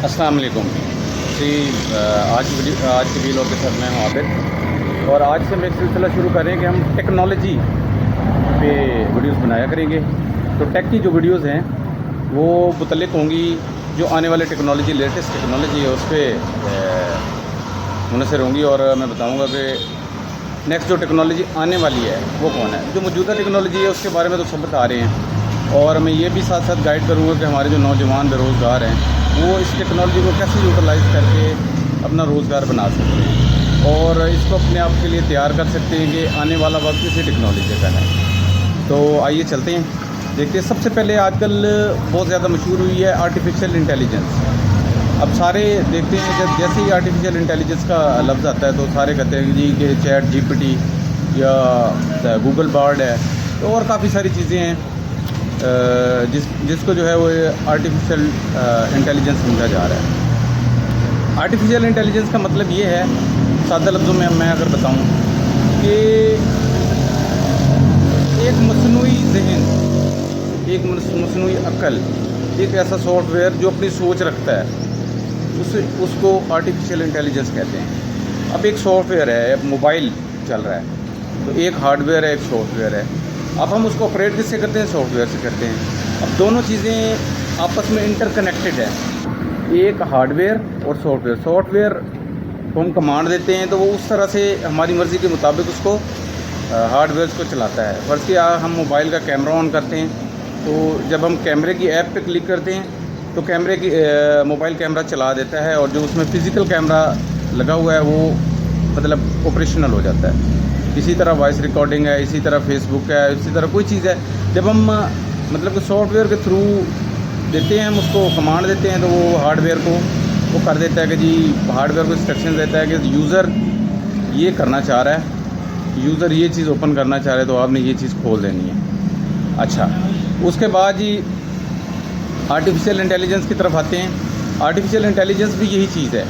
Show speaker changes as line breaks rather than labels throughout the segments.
अस्सलाम वालेकुम जी। आज की वीडियो के साथ मैं हूँ आबिद और आज से हम एक सिलसिला शुरू करें कि हम टेक्नोलॉजी पे वीडियोस बनाया करेंगे। तो टेक की जो वीडियोस हैं वो मुतल्लिक होंगी जो आने वाले टेक्नोलॉजी, लेटेस्ट टेक्नोलॉजी है उस पर मुनसर होंगी और मैं बताऊँगा कि नेक्स्ट जो टेक्नोलॉजी आने वाली है वो कौन है। जो मौजूदा टेक्नोलॉजी है उसके बारे में तो सब बता रहे हैं और मैं ये भी साथ साथ गाइड करूँगा कि हमारे जो नौजवान बेरोज़गार हैं वो इस टेक्नोलॉजी को कैसे यूटिलाइज़ करके अपना रोज़गार बना सकते हैं और इसको अपने आप के लिए तैयार कर सकते हैं कि आने वाला वक्त इसी टेक्नोलॉजी का है। तो आइए चलते हैं, देखते हैं। सबसे पहले आजकल बहुत ज़्यादा मशहूर हुई है आर्टिफिशियल इंटेलिजेंस। अब सारे देखते हैं जब जैसे ही आर्टिफिशियल इंटेलिजेंस का लफ्ज़ आता है तो सारे कहते हैं जी कि चैट जीपीटी या गूगल बार्ड है तो और काफ़ी सारी चीज़ें हैं जिसको जो है वो आर्टिफिशियल इंटेलिजेंस समझा जा रहा है। आर्टिफिशियल इंटेलिजेंस का मतलब ये है, सादा लफ्ज़ों में मैं अगर बताऊं कि एक मसनूई जहन, एक मसनूई अक्ल, एक ऐसा सॉफ्टवेयर जो अपनी सोच रखता है उसको आर्टिफिशियल इंटेलिजेंस कहते हैं। अब एक सॉफ्टवेयर है, अब मोबाइल चल रहा है तो एक हार्डवेयर है, एक सॉफ्टवेयर है। अब हम उसको ऑपरेट किससे करते हैं? सॉफ्टवेयर से करते हैं। अब दोनों चीज़ें आपस में इंटरकनेक्टेड है, एक हार्डवेयर और सॉफ्टवेयर। सॉफ्टवेयर को हम कमांड देते हैं तो वो उस तरह से हमारी मर्ज़ी के मुताबिक उसको हार्डवेयर को चलाता है। फर्स्ट किया हम मोबाइल का कैमरा ऑन करते हैं तो जब हम कैमरे की ऐप पे क्लिक करते हैं तो कैमरे की मोबाइल कैमरा चला देता है और जो उसमें फ़िज़िकल कैमरा लगा हुआ है वो मतलब ऑपरेशनल हो जाता है। इसी तरह वॉइस रिकॉर्डिंग है, इसी तरह फेसबुक है, इसी तरह कोई चीज़ है। जब हम मतलब कि सॉफ्टवेयर के थ्रू देते हैं, हम उसको कमांड देते हैं तो वो हार्डवेयर को वो कर देता है कि जी हार्डवेयर को इंस्ट्रक्शन देता है कि यूज़र ये करना चाह रहा है, यूज़र ये चीज़ ओपन करना चाह रहा है तो आपने ये चीज़ खोल देनी है। अच्छा, उसके बाद जी आर्टिफिशियल इंटेलिजेंस की तरफ आते हैं। आर्टिफिशियल इंटेलिजेंस भी यही चीज़ है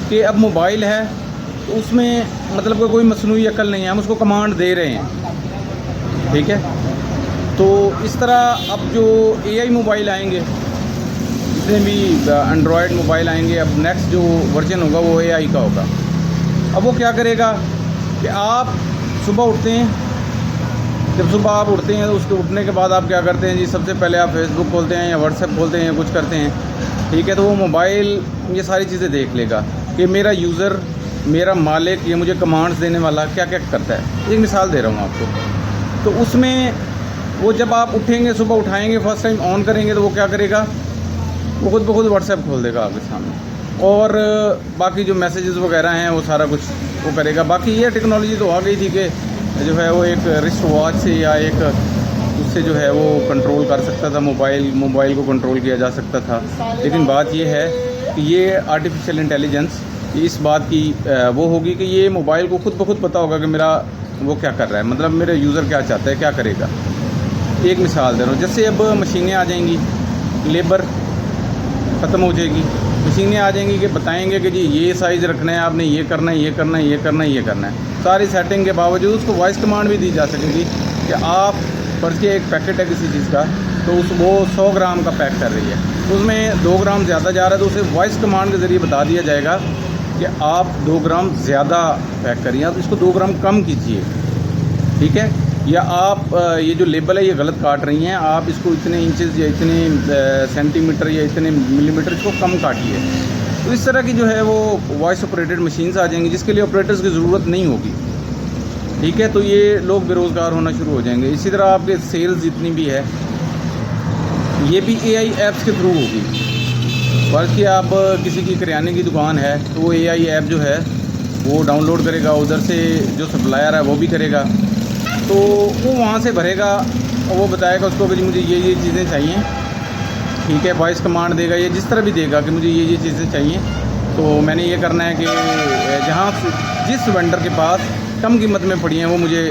कि अब मोबाइल है तो उसमें मतलब कोई मसनूई अकल नहीं है, हम उसको कमांड दे रहे हैं, ठीक है। तो इस तरह अब जो एआई मोबाइल आएंगे, जितने भी एंड्रॉयड मोबाइल आएंगे, अब नेक्स्ट जो वर्जन होगा वो एआई का होगा। अब वो क्या करेगा कि आप सुबह उठते हैं, जब सुबह आप उठते हैं तो उसके उठने के बाद आप क्या करते हैं जी? सबसे पहले आप फेसबुक खोलते हैं या व्हाट्सएप खोलते हैं या कुछ करते हैं, ठीक है। तो वो मोबाइल ये सारी चीज़ें देख लेगा कि मेरा यूज़र, मेरा मालिक, ये मुझे कमांड्स देने वाला क्या क्या करता है। एक मिसाल दे रहा हूँ आपको। तो उसमें वो जब आप उठेंगे, सुबह उठाएंगे, फर्स्ट टाइम ऑन करेंगे तो वो क्या करेगा? वो खुद ब खुद व्हाट्सएप खोल देगा आपके सामने और बाकी जो मैसेजेस वगैरह हैं वो सारा कुछ वो करेगा। बाकी ये टेक्नोलॉजी तो आ गई थी कि जो है वो एक रिस्ट वॉच से या एक उससे जो है वो कंट्रोल कर सकता था, मोबाइल को कंट्रोल किया जा सकता था। लेकिन बात ये है कि ये आर्टिफिशियल इंटेलिजेंस इस बात की वो होगी कि ये मोबाइल को खुद ब खुद पता होगा कि मेरा वो क्या कर रहा है, मतलब मेरा यूज़र क्या चाहता है, क्या करेगा। एक मिसाल दे रहा हूँ, जैसे अब मशीनें आ जाएंगी, लेबर ख़त्म हो जाएगी, मशीनें आ जाएंगी कि बताएंगे कि जी ये साइज़ रखना है, आपने ये करना है, ये करना है, ये करना है, ये करना है। सारी सेटिंग के बावजूद उसको वॉइस कमांड भी दी जा सकेगी कि आप फर्ज के एक पैकेट है किसी चीज़ का तो वो 100 ग्राम का पैक कर रही है, तो उसमें 2 ग्राम ज़्यादा जा रहा है तो उसे वॉइस कमांड के ज़रिए बता दिया जाएगा कि आप 2 ग्राम ज़्यादा पैक करिए, आप इसको 2 ग्राम कम कीजिए, ठीक है। या आप ये जो लेबल है ये गलत काट रही हैं, आप इसको इतने इंचेस या इतने सेंटीमीटर या इतने मिलीमीटर इसको कम काटिए। तो इस तरह की जो है वो वॉइस ऑपरेटेड मशीन्स आ जाएंगी जिसके लिए ऑपरेटर्स की ज़रूरत नहीं होगी, ठीक है। तो ये लोग बेरोज़गार होना शुरू हो जाएंगे। इसी तरह आपके सेल्स जितनी भी है ये भी एआई ऐप्स के थ्रू होगी। बल्कि आप किसी की किराने की दुकान है तो वो एआई ऐप जो है वो डाउनलोड करेगा, उधर से जो सप्लायर है वो भी करेगा, तो वो वहाँ से भरेगा और वो बताएगा उसको कि मुझे ये चीज़ें चाहिए, ठीक है। वॉइस कमांड देगा, ये जिस तरह भी देगा कि मुझे ये चीज़ें चाहिए, तो मैंने ये करना है कि जहाँ जिस वेंडर के पास कम कीमत में पड़ी हैं वो मुझे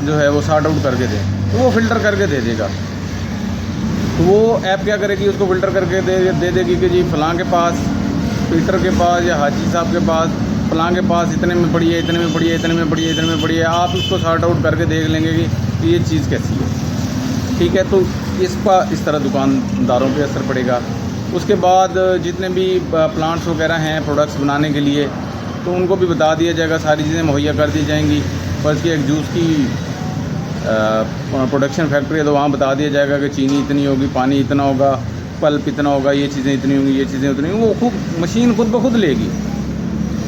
जो है वो सॉर्ट आउट करके दें, तो वो फ़िल्टर करके दे देगा। तो वो ऐप क्या करेगी? उसको फ़िल्टर करके दे देगी कि जी फ़लाँ के पास, पीटर के पास या हाजी साहब के पास, फ़लाँ के पास इतने में पड़ी है, इतने में पड़ी है, इतने में पड़ी है, इतने में पड़ी है। आप उसको सॉर्ट आउट करके देख लेंगे कि ये चीज़ कैसी है, ठीक है। तो इस तरह दुकानदारों पे असर पड़ेगा। उसके बाद जितने भी प्लांट्स वगैरह हैं प्रोडक्ट्स बनाने के लिए, तो उनको भी बता दिया जाएगा, सारी चीज़ें मुहैया कर दी जाएंगी। फर्स्ट की एक जूस की प्रोडक्शन फैक्ट्री है, तो वहाँ बता दिया जाएगा कि चीनी इतनी होगी, पानी इतना होगा, पल्प इतना होगा, ये चीज़ें इतनी होंगी, ये चीज़ें उतनी होंगी। वो खूब मशीन खुद ब खुद लेगी,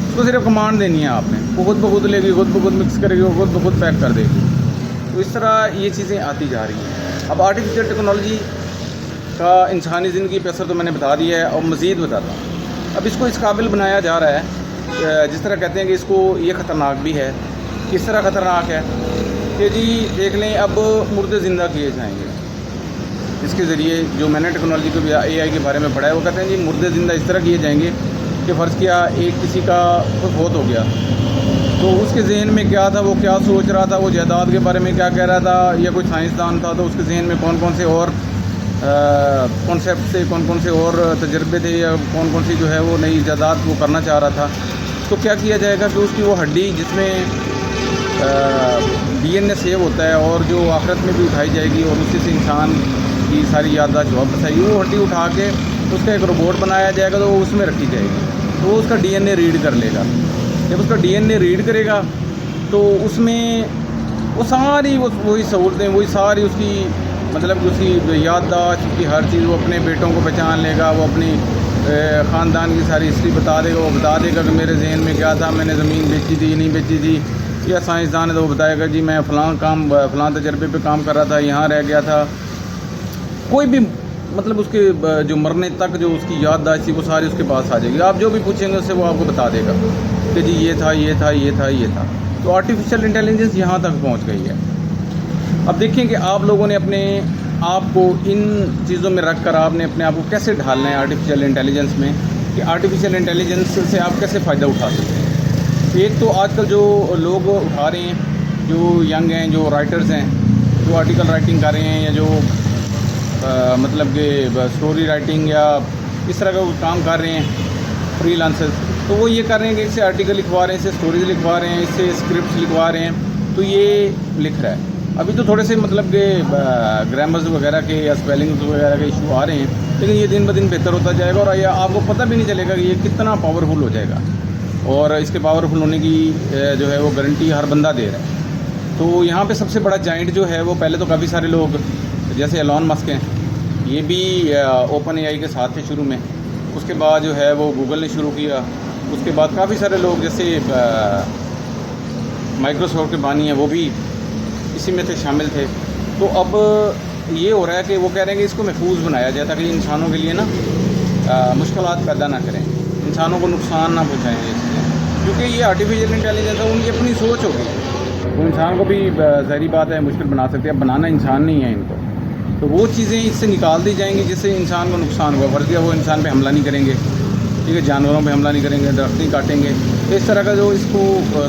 उसको सिर्फ कमांड देनी है आपने, वो खुद ब खुद लेगी, खुद ब खुद मिक्स करेगी, वो खुद ब खुद पैक कर देगी। तो इस तरह ये चीज़ें आती जा रही हैं। अब आर्टिफिशियल टेक्नोलॉजी का इंसानी ज़िंदगी पे असर तो मैंने बता दिया है, और मज़ीद बताता हूँ। अब इसको इस काबिल बनाया जा रहा है, जिस तरह कहते हैं कि इसको ये ख़तरनाक भी है। किस तरह ख़तरनाक है कि जी देख लें, अब मुर्दे ज़िंदा किए जाएंगे इसके ज़रिए। जो मैंने टेक्नोलॉजी को AI के बारे में पढ़ा है, वो कहते हैं जी मुर्दे ज़िंदा इस तरह किए जाएंगे कि फ़र्ज़ किया एक किसी का बहुत हो गया, तो उसके जहन में क्या था, वो क्या सोच रहा था, वो जायदाद के बारे में क्या कह रहा था, या कोई साइंसदान था तो उसके जहन में कौन कौन से और कॉन्सेप्ट से, कौन कौन से और तजर्बे थे, या कौन कौन सी जो है वो नई जायदाद वो करना चाह रहा था। तो क्या किया जाएगा कि उसकी वो हड्डी जिसमें DNA सेव होता है और जो आखिरत में भी उठाई जाएगी, और उसी से इंसान की सारी याददाश्त वापस आएगी, वो हड्डी उठा के उसका एक रोबोट बनाया जाएगा, तो वो उसमें रखी जाएगी, तो वो उसका DNA रीड कर लेगा। जब उसका DNA रीड करेगा तो उसमें वो सारी वही सहूलतें, वही सारी उसकी मतलब कि उसकी याददाश्त, उसकी हर चीज़, वो अपने बेटों को पहचान लेगा, वो अपनी ख़ानदान की सारी हिस्ट्री बता देगा, वो बता देगा कि मेरे जहन में क्या था, मैंने ज़मीन बेची थी नहीं बेची थी। या साइंसदान है तो वो बताएगा जी मैं फ़लाँ तजर्बे पे काम कर रहा था, यहाँ रह गया था। कोई भी मतलब उसके जो मरने तक जो उसकी याददाश्त थी वो सारी उसके पास आ जाएगी। आप जो भी पूछेंगे उससे वो आपको बता देगा कि जी ये था, ये था, ये था, ये था। तो आर्टिफिशियल इंटेलिजेंस यहाँ तक पहुँच गई है। अब देखिए कि आप लोगों ने अपने आप को इन चीज़ों में रख कर आपने अपने आप को कैसे ढालना है आर्टिफिशियल इंटेलिजेंस में, कि आर्टिफिशियल इंटेलिजेंस से आप कैसे फ़ायदा उठा सकते हैं। एक तो आजकल जो लोग उठा रहे हैं, जो यंग हैं, जो राइटर्स हैं, जो आर्टिकल राइटिंग कर रहे हैं, या जो मतलब कि स्टोरी राइटिंग या इस तरह का काम कर रहे हैं, फ्रीलांसर्स, तो वो ये कर रहे हैं कि इससे आर्टिकल लिखवा रहे हैं, इससे स्टोरीज लिखवा रहे हैं, इससे स्क्रिप्ट लिखवा रहे हैं, तो ये लिख रहा है। अभी तो थोड़े से मतलब कि ग्रामर्स वगैरह के या स्पेलिंग्स वगैरह के इशू आ रहे हैं, लेकिन ये दिन ब दिन बेहतर होता जाएगा, और ये आपको पता भी नहीं चलेगा कि ये कितना पावरफुल हो जाएगा। और इसके पावरफुल होने की जो है वो गारंटी हर बंदा दे रहा है। तो यहाँ पे सबसे बड़ा जाइंट जो है वो, पहले तो काफ़ी सारे लोग जैसे एलॉन मस्क हैं, ये भी ओपन AI के साथ थे शुरू में, उसके बाद जो है वो गूगल ने शुरू किया, उसके बाद काफ़ी सारे लोग जैसे माइक्रोसॉफ्ट के बानी हैं वो भी इसी में थे, शामिल थे। तो अब ये हो रहा है कि वो कह रहे हैं कि इसको महफूज बनाया जाए ताकि इंसानों के लिए ना मुश्किलात पैदा ना करें, इंसानों को नुकसान ना पहुँचाएँ ये चीज़ें, क्योंकि ये आर्टिफिशियल इंटेलिजेंस है, उनकी अपनी सोच होगी, वो इंसान को भी ज़ाहिरी बात है मुश्किल बना सकते हैं। अब बनाना इंसान नहीं है इनको, तो वो चीज़ें इससे निकाल दी जाएंगी जिससे इंसान को नुकसान होगा। फर्ज किया वो इंसान पे हमला नहीं करेंगे, ठीक है, जानवरों पे हमला नहीं करेंगे, दरख्त नहीं काटेंगे। तो इस तरह का जो इसको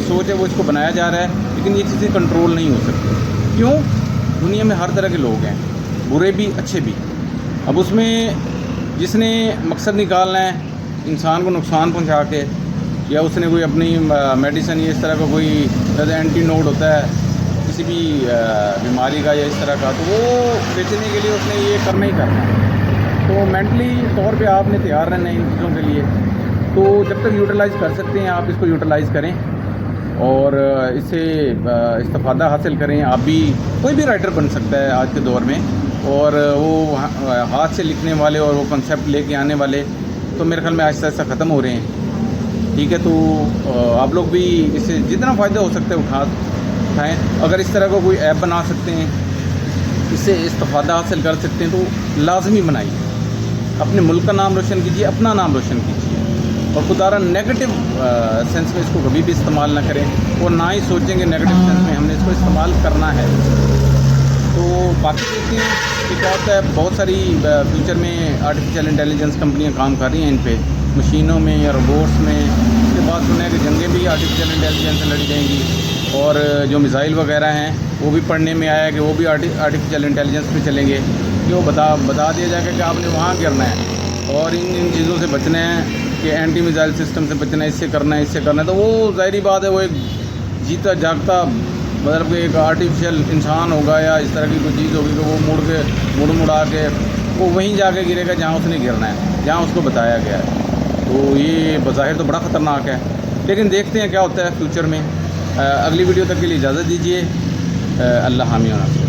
सोच है वो इसको बनाया जा रहा है, लेकिन ये चीज़ें कंट्रोल नहीं हो सकती। क्यों? दुनिया में हर तरह के लोग हैं, बुरे भी अच्छे भी। अब उसमें जिसने मकसद निकालना है इंसान को नुकसान पहुंचा के, या उसने कोई अपनी मेडिसिन या इस तरह का कोई जैसे एंटीनोड होता है किसी भी बीमारी का या इस तरह का, तो वो बेचने के लिए उसने ये करना ही करना है। तो मेंटली तौर पे आपने तैयार रहना है इन चीज़ों के लिए। तो जब तक यूटिलाइज़ कर सकते हैं आप इसको यूटिलाइज़ करें और इससे इस्तिफ़ादा हासिल करें। आप भी, कोई भी राइटर बन सकता है आज के दौर में, और वो हाथ से लिखने वाले और वो कंसेप्ट लेके आने वाले तो मेरे ख्याल में आहिस्ता आहिस्ता ख़त्म हो रहे हैं, ठीक है। तो आप लोग भी इससे जितना फ़ायदा हो सकता है उठाएँ। अगर इस तरह का कोई ऐप बना सकते हैं, इससे इस्तिफ़ादा हासिल कर सकते हैं, तो लाजमी बनाइए। अपने मुल्क का नाम रोशन कीजिए, अपना नाम रोशन कीजिए, और खुदारा नेगेटिव सेंस में इसको कभी भी इस्तेमाल ना करें, और ना ही सोचेंगे नेगेटिव सेंस में हमने इसको इस्तेमाल करना है। तो बाकी देखते हैं कि क्या होता है। बहुत सारी फ्यूचर में आर्टिफिशियल इंटेलिजेंस कंपनियां काम कर रही हैं इन पे, मशीनों में या रोबोट्स में। उसके बाद सुना है कि जंगें भी आर्टिफिशियल इंटेलिजेंस से लड़ी जाएंगी, और जो मिसाइल वगैरह हैं वो भी पढ़ने में आया कि वो भी आर्टिफिशियल इंटेलिजेंस पे चलेंगे, कि वो बता दिया जाएगा कि आपने वहाँ गिरना है और इन चीज़ों से बचना है, कि एंटी मिसाइल सिस्टम से बचना है, इससे करना है, इससे करना है। तो वो ज़ाहिरी बात है, वो एक जीता जागता मतलब कि एक आर्टिफिशियल इंसान होगा या इस तरह की कोई चीज़ होगी कि वो मुड़ मुड़ा के वो वहीं जाके गिरेगा जहाँ उसने गिरना है। जहाँ उसको बताया गया है। तो ये बज़ाहिर तो बड़ा ख़तरनाक है, लेकिन देखते हैं क्या होता है फ्यूचर में। अगली वीडियो तक के लिए इजाज़त दीजिए। अल्लाह हामी और नासिर।